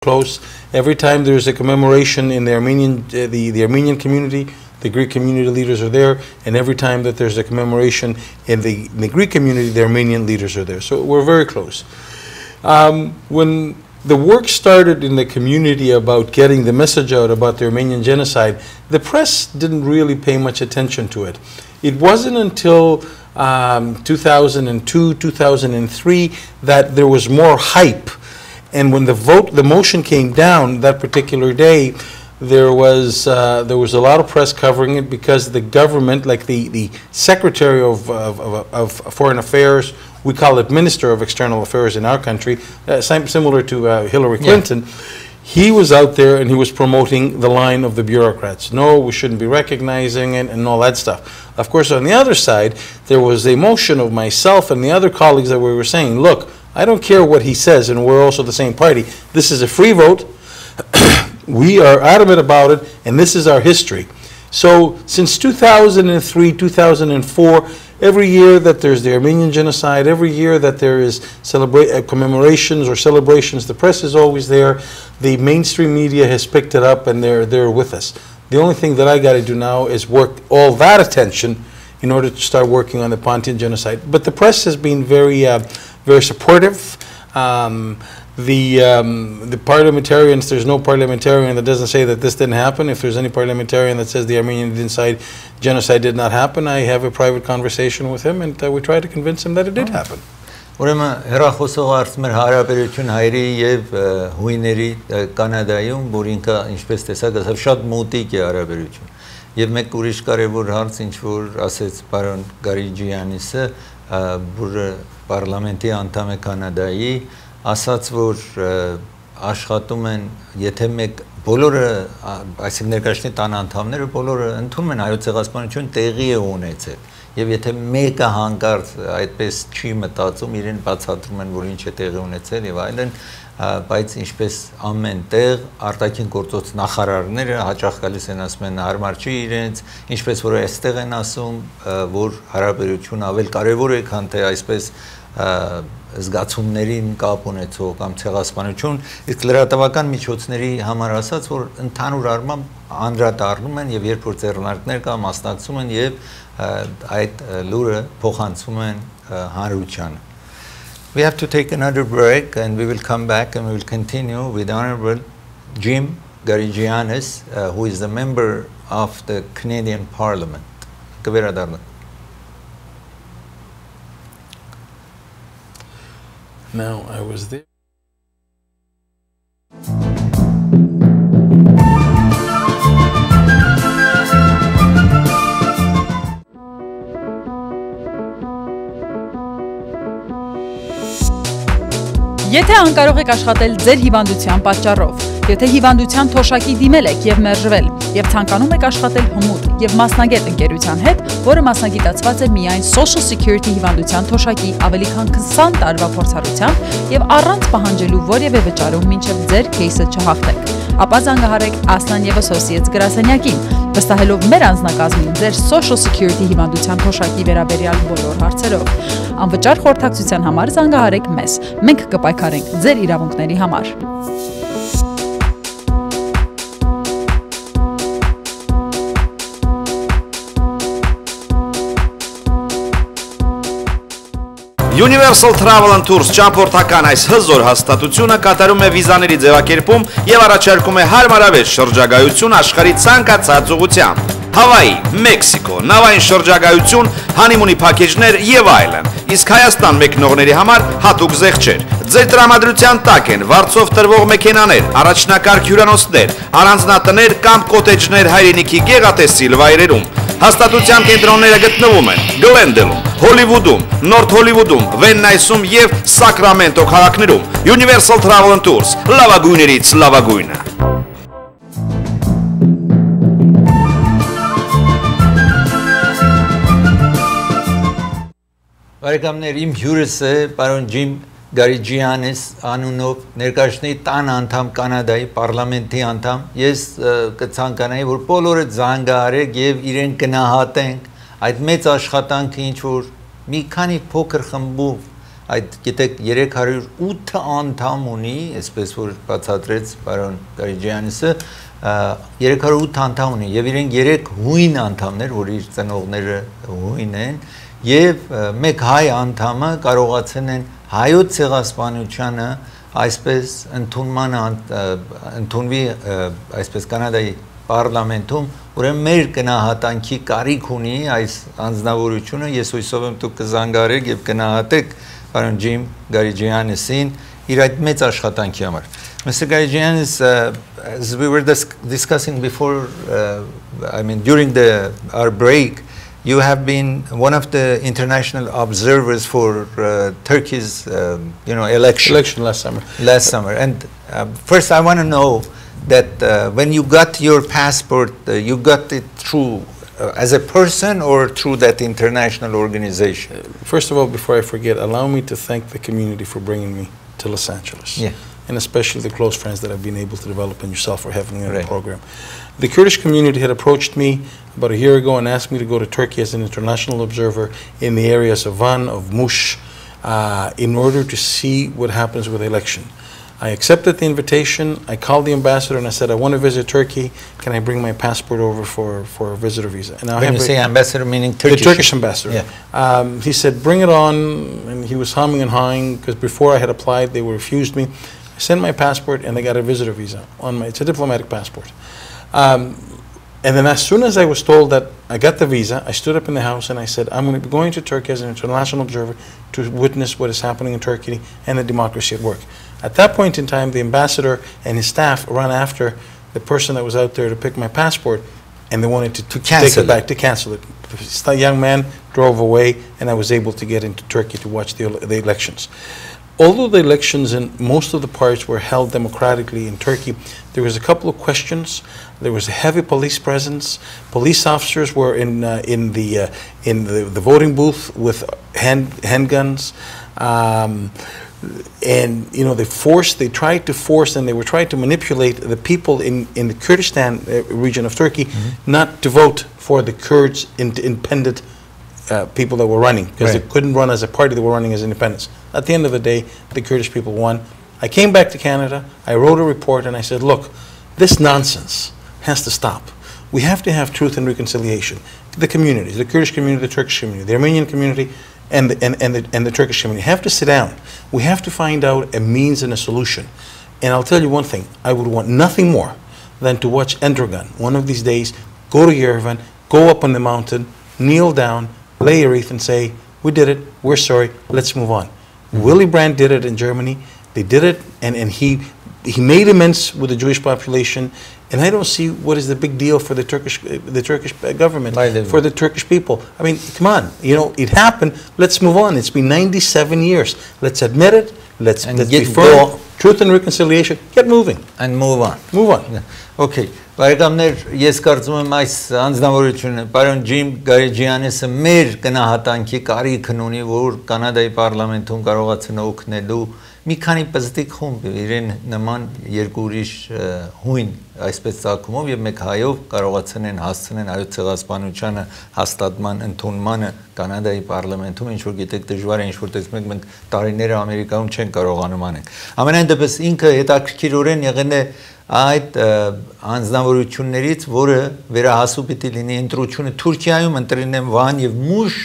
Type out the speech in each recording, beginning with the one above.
close. Every time there's a commemoration in the Armenian, the Armenian community, the Greek community leaders are there, and every time that there's a commemoration in the Greek community, the Armenian leaders are there. So we're very close. When the work started in the community about getting the message out about the Armenian genocide, the press didn't really pay much attention to it. It wasn't until 2002, 2003 that there was more hype. And when the motion came down that particular day, there was a lot of press covering it because the government, like the Secretary of Foreign Affairs, we call it Minister of External Affairs in our country, similar to Hillary Clinton, he was out there and he was promoting the line of the bureaucrats. No, we shouldn't be recognizing it and all that stuff. Of course, on the other side, there was the motion of myself and the other colleagues that we were saying, look, I don't care what he says, and we're also the same party. This is a free vote. We are adamant about it, and this is our history. So since 2003, 2004, every year that there's the Armenian genocide, every year that there is commemorations or celebrations, the press is always there. The mainstream media has picked it up, and they're with us. The only thing that I got to do now is work all that attention in order to start working on the Pontian genocide. But the press has been very, very supportive. The parliamentarians, there's no parliamentarian that doesn't say that this didn't happen. If there's any parliamentarian that says the Armenian genocide did not happen, I have a private conversation with him, and we try to convince him that it did happen. Ուրեմն հեռախոսողը արդյոք մեր հարաբերություն հայերի եւ հույների Կանադայում, որ ինքը ինչպես տեսակ ասավ շատ մոտիկ է հարաբերություն։ Եվ մեկ ուրիշ կարևոր հարց, ինչ որ ասեց պարոն Գարիջյանիսը, որ պարլամենտի անդամ է Կանադայի, ասաց որ աշխատում են, եթե մեկ բոլորը, այսինքն ներկայացնի տան անդամները բոլորը ընդունում են հայոց ցեղասպանություն տեղի է ունեցել։ Եվ եթե մեկը հանկարծ այդպես չի մտածում, իրեն բացատրում են, որ ինչ է տեղի ունեցել եւ այլն, բայց ինչպես ամեն տեղ արտաքին գործոց նախարարները հաճախ գալիս են ասում են հարմար չի իրենց, ինչպես որ այստեղ են ասում, որ հարաբերություն ավել կարևոր է, քան թե այսպես զգացումներին կապ ունեցող կամ ցեղասպանություն, իսկ լրատվական միջոցների համար ասած, որ ընդհանուր առմամբ անդրադառնում են եւ երբ որ ձեռնարկներ կա մասնակցում են եւ այդ լուրը փոխանցում են հանրությանը. We have to take another break and we will come back and we will continue with Honorable Jim Garigianis, who is a member of the Canadian Parliament. Now, I was there. Եթե անկարող եք աշխատել ձեր հիվանդության պատճառով, եթե հիվանդության թոշակի դիմել եք եւ մերժվել, եւ ցանկանում եք աշխատել հմուտ եւ մասնագետ ընկերության հետ, որը մասնագիտացված է միայն Social Security հիվանդության թոշակի ավելի քան 20 տարվա փորձառությամբ եւ առանց պահանջելու որևէ վճարում մինչեւ ձեր кейսը չհաղթեք, ապա զանգահարեք Aslan & Associates գրասենյակին, վստահելով մեր անձնակազմին ձեր Social Security հիվանդության թոշակի վերաբերյալ բոլոր հարցերով։ Անվճար խորհրդակցության համար զանգահարեք մեզ։ Մենք կպայքարենք ձեր իրավունքների համար։ Universal Travel and Tours ճամփորդական այս հզոր հաստատությունը կատարում է վիզաների ձևակերպում եւ առաջարկում է հարմարավետ շրջագայություն աշխարհի ցանկացած ուղղությամբ։ Հավայի, Մեքսիկո, նավային շրջագայություն, հանիմունի փակեջներ եւ այլն։ Իսկ Հայաստան մեկնողների համար հատուկ զեղչեր։ Ձեր տրամադրության տակ են վարձով տրվող մեքենաներ, առաջնակարգ հյուրանոցներ, առանձնատներ կամ կոտեջներ հայրենիքի գեղատեսիլ վայրերում։ Հաստատության կենտրոնները գտնվում են Գլենդելում, Հոլիվուդում, Նորթ Հոլիվուդում, Վեննայսում եւ Սակրամենտո քաղաքներում։ Universal Travel and Tours, լավագույններից լավագույնը։ Բարեկամներ, իմ հյուրս է պարոն Ջիմ Գարիջյանիս անունով ներկայացնի տան անդամ Կանադայի պարլամենտի անդամ։ Ես կցանկանայի, որ բոլորը զանգահարեք եւ իրեն գնահատենք այդ մեծ աշխատանքը, ինչ որ մի քանի փոքր խմբով այդ գիտեք 308 անդամ ունի, այսպես որ բացատրեց պարոն Գարիջյանիսը, 308 անդամ ունի եւ իրենք 3 հույն անդամներ, որ իր ծնողները հույն են, եւ մեկ հայ անդամը կարողացել են հայոց ցեղասպանությանը այսպես ընդունվի այսպես Կանադայի պարլամենտում, ուրեմն մեր գնահատանքի կարիք ունի այս անձնավորությունը, ես հույսով եմ դուք կզանգարեք եւ գնահատեք պարոն Ջիմ Գարիջյանիսին իր այդ մեծ աշխատանքի համար։ Mr. Garigianis, as we were discussing before, I mean during our break, you have been one of the international observers for Turkey's, election last summer. Last summer, and first I want to know that when you got your passport, you got it through as a person or through that international organization? First of all, before I forget, allow me to thank the community for bringing me to Los Angeles. Yeah. And especially the close friends that I've been able to develop and yourself for having me on the Right. program. The Kurdish community had approached me about a year ago and asked me to go to Turkey as an international observer in the areas of Van, of Mush, in order to see what happens with the election. I accepted the invitation. I called the ambassador and I said, I want to visit Turkey. Can I bring my passport over for a visitor visa? And I When you have say ambassador, meaning Turkish? the Turkish ambassador. Yeah. He said, bring it on, and he was humming and hawing, because before I had applied, they refused me. I sent my passport, and they got a visitor visa on it's a diplomatic passport. And then as soon as I was told that I got the visa, I stood up in the house and I said, I'm going to be going to Turkey as an international observer to witness what is happening in Turkey and the democracy at work. At that point in time, the ambassador and his staff ran after the person that was out there to pick my passport, and they wanted to cancel take it back, to cancel it. The young man drove away, and I was able to get into Turkey to watch the elections. Although the elections in most of the parts were held democratically in Turkey, there was a couple of questions. There was a heavy police presence. Police officers were in the voting booth with handguns. And they tried to force, and they were trying to manipulate the people in the Kurdistan region of Turkey not to vote for the Kurds independent people that were running, because they couldn't run as a party, they were running as independents. At the end of the day, the Kurdish people won. I came back to Canada, I wrote a report, and I said, look, this nonsense has to stop. We have to have truth and reconciliation. The communities, the Kurdish community, the Turkish community, the Armenian community, and the Turkish community have to sit down. We have to find out a means and a solution. And I'll tell you one thing, I would want nothing more than to watch Erdogan one of these days go to Yerevan, go up on the mountain, kneel down, lay a wreath and say, we did it, we're sorry, let's move on. Willy Brandt did it in Germany. They did it, and he made amends with the Jewish population, and I don't see what is the big deal for the Turkish government, for the Turkish people. I mean, come on, it happened. Let's move on. It's been 97 years. Let's admit it. Let's be firm. Truth and reconciliation. Get moving. And move on. Move on. Okay. Բարեկամներ, ես կարծում եմ այս անձնավորությունը պարոն Ջիմ Գարիջյանիսը մեր գնահատանքի կարիքն ունի, որ Կանադայի պարլամենտում կարողացան օգնելու մի քանի պզտիկ խումբ իրեն նման երկու ուրիշ հույն այսպես ցակումով եւ մեկ հայով կարողացան են հասցնեն այո ցեղասպանությանը հաստատման ընդունմանը Կանադայի պարլամենտում, ինչ որ գիտեք դժվար է, ինչ որ տեսնում եք մենք տարիները Ամերիկայում չեն կարողանում անենք։ Ամենայն դեպս ինքը հետաքրքիրորեն եղել է այդ անձնավորություններից, որը վերահասու պիտի լինի ընտրությունը Թուրքիայում ընտրեն Վան եւ Մուշ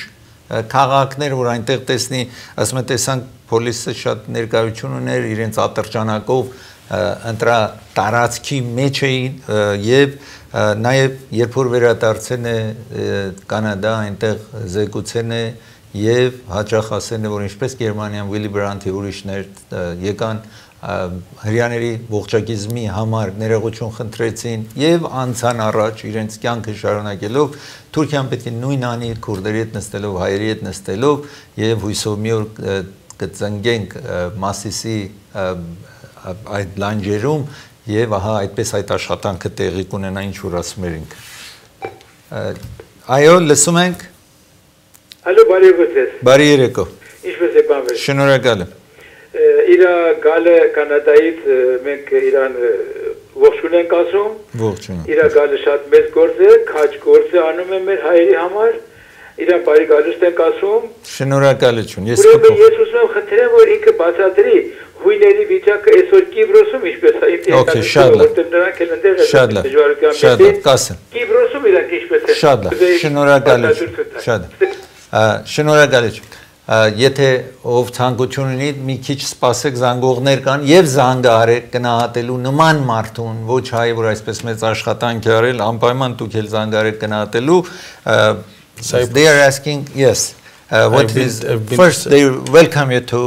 քաղաքներ, որ այնտեղ տեսնի, ասում եմ տեսանք պոլիսը շատ ներկայություն ուներ իրենց ատրճանակով ընտրա տարածքի մեջ էին եւ նաեւ երբ որ վերադարձել է Կանադա այնտեղ զեկուցել է եւ հաճախ ասել է որ ինչպես Գերմանիան Վիլի Բրանթի ուրիշներ եկան հрьяաների ողջակիզմի համար ներողություն խնդրեցին եւ անցան առաջ իրենց կյանքը շարունակելով Թուրքիան պետք է նույն անի քուրդերի հետ նստելով հայերի հետ նստելով եւ հույսով մի օր կծնգենք Մասիսի այդ լանջերում եւ ահա այդպես այդ աշխատանքը տեղի կունենա ինչ որ ասում ենք այո լսում ենք Ալո բարի գուցես բարի երեկո ինչպես եք բանվել շնորհակալ եմ Իրա գալը Կանադայից մենք իրան ողջուն ենք ասում ողջույն Իրա գալը շատ մեծ գործ է քաջ գործ է անում է մեր հայերի համար իրան բարի գալուստ ենք ասում։ Շնորհակալություն։ Ես Ուրեմն ես ուզում եմ խնդրեմ, որ ինքը բացատրի հույների վիճակը այսօր Կիպրոսում ինչպես է։ Okay, շատ լավ։ Նրանք էլ ընդեղ Շատ լավ։ Շատ լավ, կասեմ։ Կիպրոսում իրանք ինչպես է։ Շատ լավ։ Շնորհակալություն։ Շատ։ Շնորհակալություն։ Եթե ով ցանկություն ունի, մի քիչ սպասեք, զանգողներ կան եւ զանգը արեք գնահատելու նման մարդուն, ոչ հայ, որ այսպես մեծ աշխատանք է արել, անպայման դուք էլ զանգ արեք գնահատելու. They are asking, yes. First, they welcome you to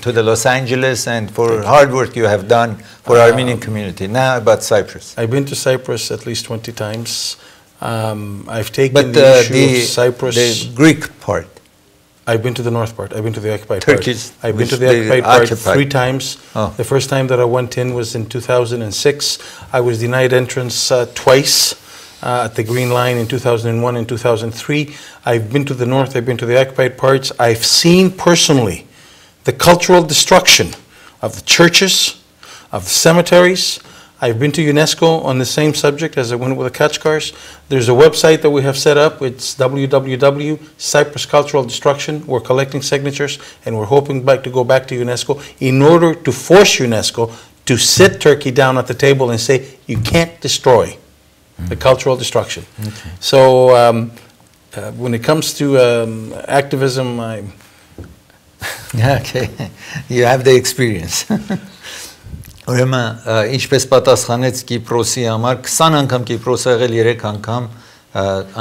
to the Los Angeles and for hard work you have done for Armenian community. Now about Cyprus. I've been to Cyprus at least 20 times. I've taken the issue of Cyprus. The Greek part. I've been to the north part. I've been to the occupied Turkish, part. I've been to the occupied part 3 times. Oh. The first time that I went in was in 2006. I was denied entrance twice. At the Green Line in 2001 and 2003. I've been to the north, I've been to the occupied parts. I've seen personally the cultural destruction of the churches, of the cemeteries. I've been to UNESCO on the same subject as I went with the Kachkars. There's a website that we have set up. It's www.Cyprus Cultural Destruction. We're collecting signatures and we're hoping to go back to UNESCO in order to force UNESCO to sit Turkey down at the table and say, you can't destroy the cultural destruction. Okay. So when it comes to activism, Okay, you have the experience. Ուրեմն ինչպես պատասխանեց Կիպրոսի համար 20 անգամ Կիպրոս եղել 3 անգամ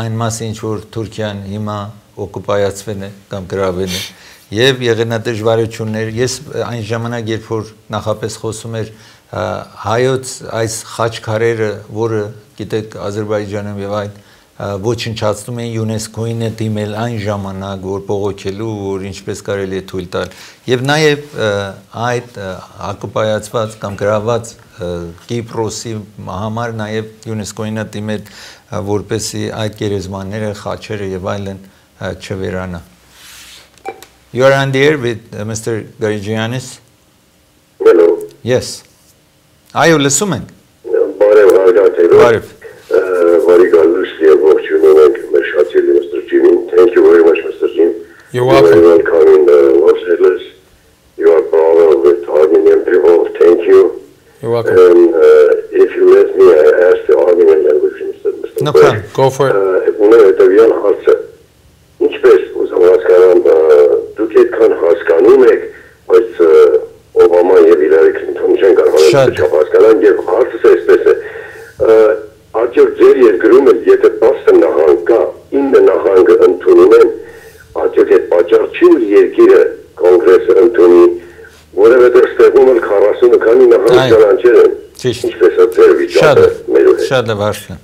այն մասը ինչ որ Թուրքիան հիմա օկուպացվել է կամ գրավել է եւ եղել է դժվարություններ ես այն ժամանակ երբ որ նախապես խոսում էր հայոց այս խաչքարերը որը գիտեք Ադրբեջանում եւ այդ ոչնչացնում են ՅՈՒՆԵՍԿՕ-ին է դիմել այն ժամանակ որ բողոքելու որ ինչպես կարելի է թույլ տալ եւ նաեւ այդ օկուպացված կամ գրաված Կիպրոսի համար նաեւ ՅՈՒՆԵՍԿՕ-ին է դիմել որպեսի այդ գերեզմանները խաչերը եւ այլն չվերանա. You are on the air with Mr. Garigianis. Hello. Yes. Այո, լսում ենք. Բարև հարգանքներ. Բարև. Mr. Jimmy. Thank you very much, Mr. Jim. You're welcome. You're welcome in Los Angeles. You are brother with Armenian people. Thank you. You're welcome. And if you let me, I ask the Armenian language, Mr. No problem. Go for it. Ունեթավյան հարցը ինչպես ուզում հասկանամ դուք այդքան հասկանում եք բայց Օբամա եւ Հիլարի Քլինթոնը չեն կարող հասկանալ եւ հարցը այսպես է արդյոք ձեր երկրում եթե 10 նահանգ կա 9 նահանգը ընդունում են արդյոք այդ պատճառ չի որ երկիրը կոնգրեսը ընդունի որովհետեւ ստեղում էլ 40 քանի նահանգ ճանաչել են ինչպես է ձեր վիճակը մեր հետ Շատ լավ հարցն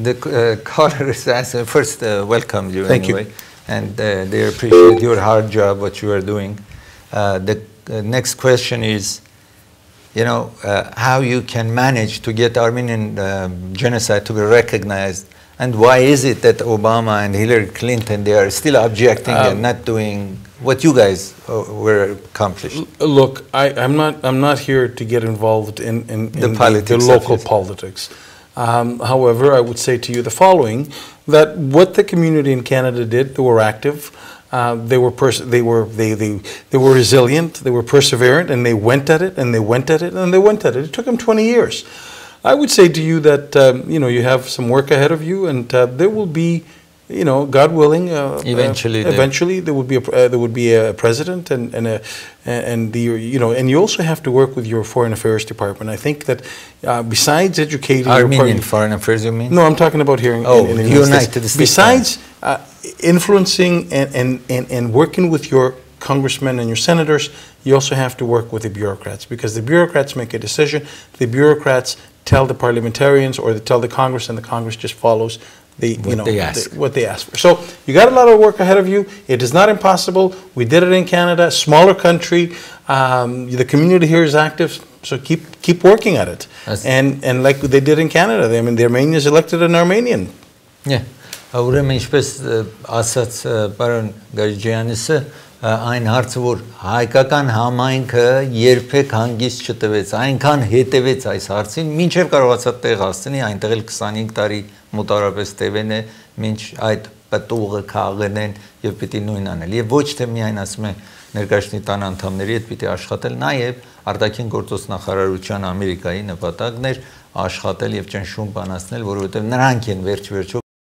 The caller is asking, first welcome you Thank anyway, you. and they appreciate your hard job, what you are doing. The next question is, you know, how you can manage to get Armenian genocide to be recognized, and why is it that Obama and Hillary Clinton, they are still objecting and not doing what you guys were accomplished? Look, I'm not here to get involved in the local politics. However, I would say to you the following: that what the community in Canada did, they were active, they were resilient, they were perseverant, and they went at it, and they went at it, and they went at it. It took them 20 years. I would say to you that you know you have some work ahead of you, and there will be, you know, God willing, eventually there would be a president and you also have to work with your foreign affairs department. I think that besides educating Armenian foreign affairs, you mean? No, I'm talking about here in the United States. Besides influencing and working with your congressmen and your senators, you also have to work with the bureaucrats, because the bureaucrats make a decision. The bureaucrats tell the parliamentarians or they tell the Congress, and the Congress just follows what they ask for. So you got a lot of work ahead of you. It is not impossible. We did it in Canada, smaller country. The community here is active, so keep working at it. And like they did in Canada, I mean, the Armenians elected an Armenian. Yeah. Ուրեմն ինչպես ասաց պարոն Գարիջյանիսը այն հարցը որ հայկական համայնքը երբեք հանգիստ չտվեց այնքան հետևեց այս հարցին մինչև կարողացավ տեղ հասցնի այնտեղ էլ 25 տարի մոտարապես տևեն է մինչ այդ պտուղը քաղենեն եւ պիտի նույն անել եւ ոչ թե միայն ասում են ներկայացնի տան անդամների հետ պիտի աշխատել նաեւ արտաքին գործոս նախարարության Ամերիկայի նպատակն էր աշխատել եւ ճնշում բանացնել որովհետեւ նրանք են վերջ-վերջո